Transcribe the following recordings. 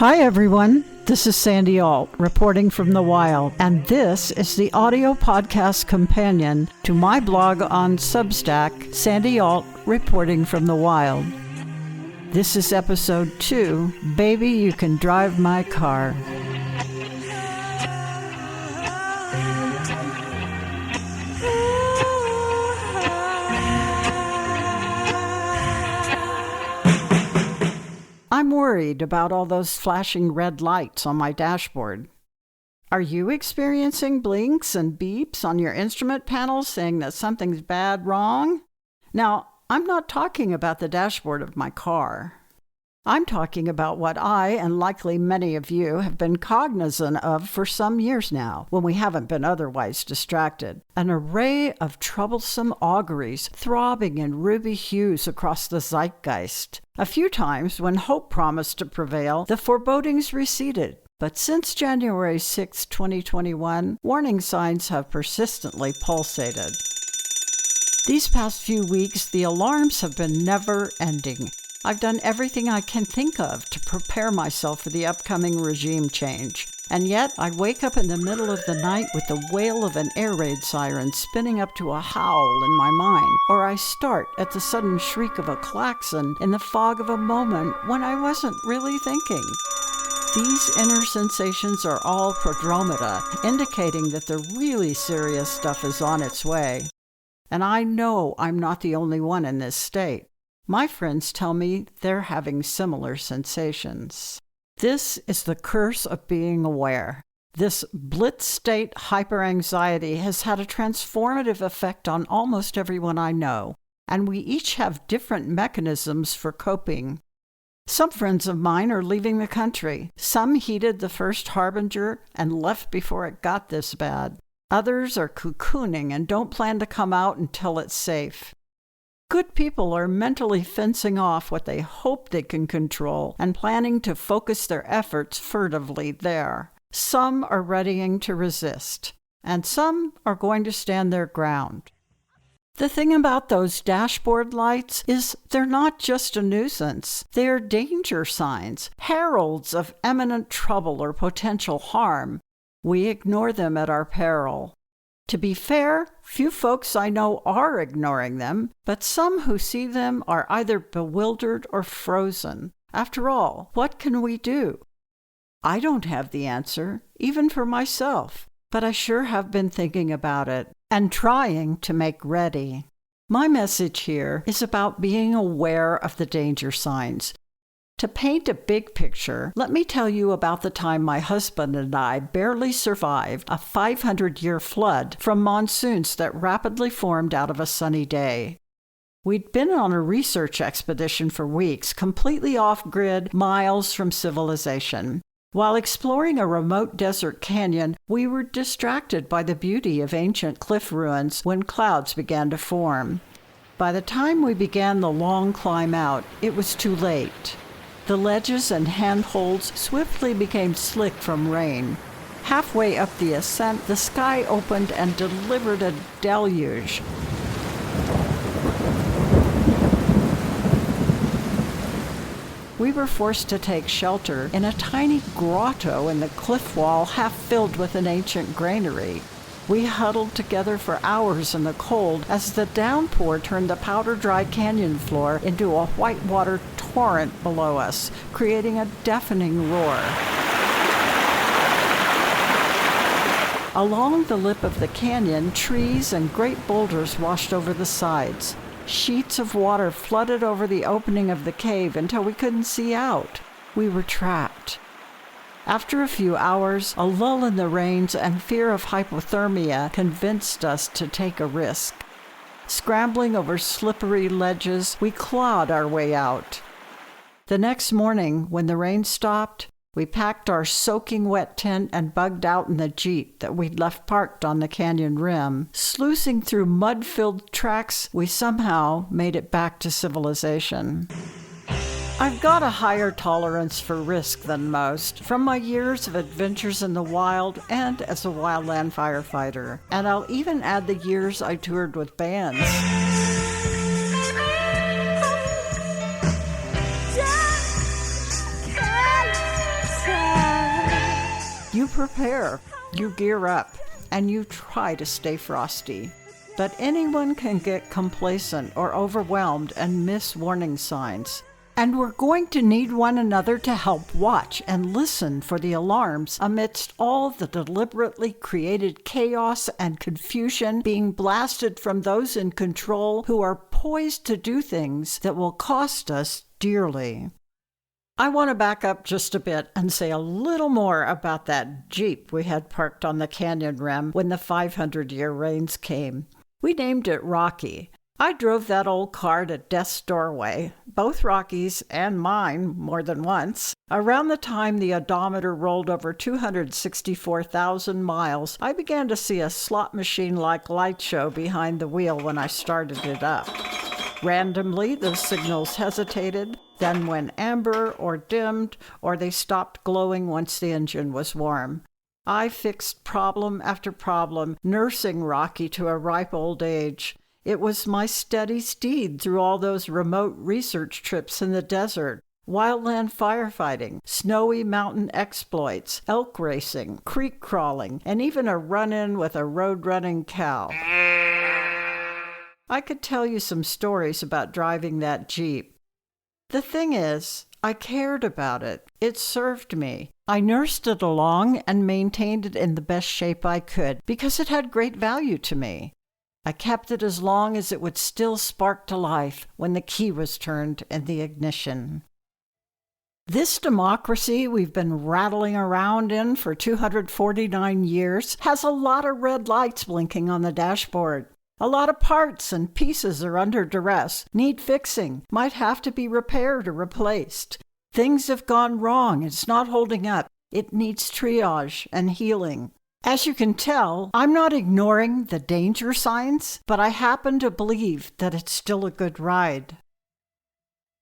Hi everyone, this is Sandy Ault reporting from the wild, and this is the audio podcast companion to my blog on Substack, Sandy Ault Reporting from the Wild. This is episode 2, Baby You Can Drive My Car. I'm worried about all those flashing red lights on my dashboard. Are you experiencing blinks and beeps on your instrument panel saying that something's wrong? Now, I'm not talking about the dashboard of my car. I'm talking about what I, and likely many of you, have been cognizant of for some years now, when we haven't been otherwise distracted. An array of troublesome auguries throbbing in ruby hues across the zeitgeist. A few times, when hope promised to prevail, the forebodings receded. But since January 6, 2021, warning signs have persistently pulsated. These past few weeks, the alarms have been never-ending. I've done everything I can think of to prepare myself for the upcoming regime change. And yet, I wake up in the middle of the night with the wail of an air raid siren spinning up to a howl in my mind, or I start at the sudden shriek of a klaxon in the fog of a moment when I wasn't really thinking. These inner sensations are all prodromata, indicating that the really serious stuff is on its way. And I know I'm not the only one in this state. My friends tell me they're having similar sensations. This is the curse of being aware. This blitz state hyperanxiety has had a transformative effect on almost everyone I know, and we each have different mechanisms for coping. Some friends of mine are leaving the country. Some heeded the first harbinger and left before it got this bad. Others are cocooning and don't plan to come out until it's safe. Good people are mentally fencing off what they hope they can control and planning to focus their efforts furtively there. Some are readying to resist, and some are going to stand their ground. The thing about those dashboard lights is they're not just a nuisance. They're danger signs, heralds of imminent trouble or potential harm. We ignore them at our peril. To be fair, few folks I know are ignoring them, but some who see them are either bewildered or frozen. After all, what can we do? I don't have the answer, even for myself, but I sure have been thinking about it and trying to make ready. My message here is about being aware of the danger signs. To paint a big picture, let me tell you about the time my husband and I barely survived a 500-year flood from monsoons that rapidly formed out of a sunny day. We'd been on a research expedition for weeks, completely off-grid, miles from civilization. While exploring a remote desert canyon, we were distracted by the beauty of ancient cliff ruins when clouds began to form. By the time we began the long climb out, it was too late. The ledges and handholds swiftly became slick from rain. Halfway up the ascent, the sky opened and delivered a deluge. We were forced to take shelter in a tiny grotto in the cliff wall half filled with an ancient granary. We huddled together for hours in the cold as the downpour turned the powder-dry canyon floor into a whitewater torrent below us, creating a deafening roar. Along the lip of the canyon, trees and great boulders washed over the sides. Sheets of water flooded over the opening of the cave until we couldn't see out. We were trapped. After a few hours, a lull in the rains and fear of hypothermia convinced us to take a risk. Scrambling over slippery ledges, we clawed our way out. The next morning, when the rain stopped, we packed our soaking wet tent and bugged out in the Jeep that we'd left parked on the canyon rim. Sluicing through mud-filled tracks, we somehow made it back to civilization. I've got a higher tolerance for risk than most, from my years of adventures in the wild and as a wildland firefighter. And I'll even add the years I toured with bands. prepare, you gear up, and you try to stay frosty. But anyone can get complacent or overwhelmed and miss warning signs. And we're going to need one another to help watch and listen for the alarms amidst all the deliberately created chaos and confusion being blasted from those in control who are poised to do things that will cost us dearly. I want to back up just a bit and say a little more about that Jeep we had parked on the canyon rim when the 500-year rains came. We named it Rocky. I drove that old car to death's doorway, both Rocky's and mine more than once. Around the time the odometer rolled over 264,000 miles, I began to see a slot machine-like light show behind the wheel when I started it up. Randomly, the signals hesitated, then went amber or dimmed, or they stopped glowing once the engine was warm. I fixed problem after problem, nursing Rocky to a ripe old age. It was my steady steed through all those remote research trips in the desert, wildland firefighting, snowy mountain exploits, elk racing, creek crawling, and even a run-in with a road-running cow. I could tell you some stories about driving that Jeep. The thing is, I cared about it. It served me. I nursed it along and maintained it in the best shape I could because it had great value to me. I kept it as long as it would still spark to life when the key was turned in the ignition. This democracy we've been rattling around in for 249 years has a lot of red lights blinking on the dashboard. A lot of parts and pieces are under duress, need fixing, might have to be repaired or replaced. Things have gone wrong, it's not holding up, it needs triage and healing. As you can tell, I'm not ignoring the danger signs, but I happen to believe that it's still a good ride.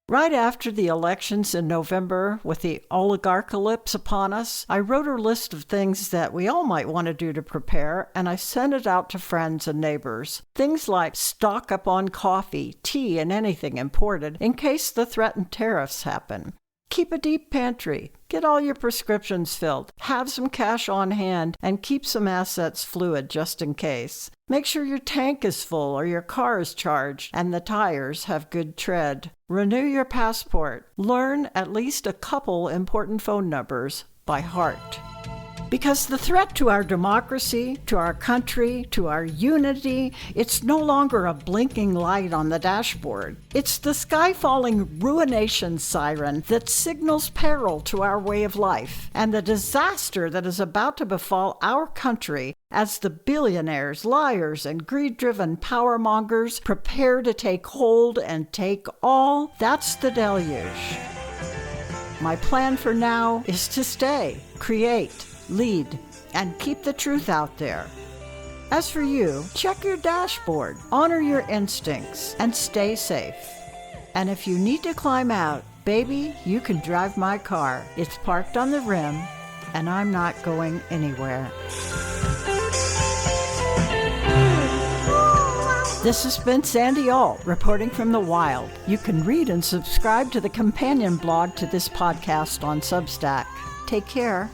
Right after the elections in November, with the oligarchalypse upon us, I wrote a list of things that we all might want to do to prepare, and I sent it out to friends and neighbors. Things like stock up on coffee, tea, and anything imported in case the threatened tariffs happen. Keep a deep pantry, get all your prescriptions filled, have some cash on hand, and keep some assets fluid just in case. Make sure your tank is full or your car is charged and the tires have good tread. Renew your passport. Learn at least a couple important phone numbers by heart. Because the threat to our democracy, to our country, to our unity, it's no longer a blinking light on the dashboard. It's the sky-falling ruination siren that signals peril to our way of life and the disaster that is about to befall our country as the billionaires, liars, and greed-driven powermongers prepare to take hold and take all. That's the deluge. My plan for now is to stay, create, lead, and keep the truth out there. As for you, check your dashboard, honor your instincts, and stay safe. And if you need to climb out, baby, you can drive my car. It's parked on the rim, and I'm not going anywhere. This has been Sandy Ault, reporting from the wild. You can read and subscribe to the companion blog to this podcast on Substack. Take care.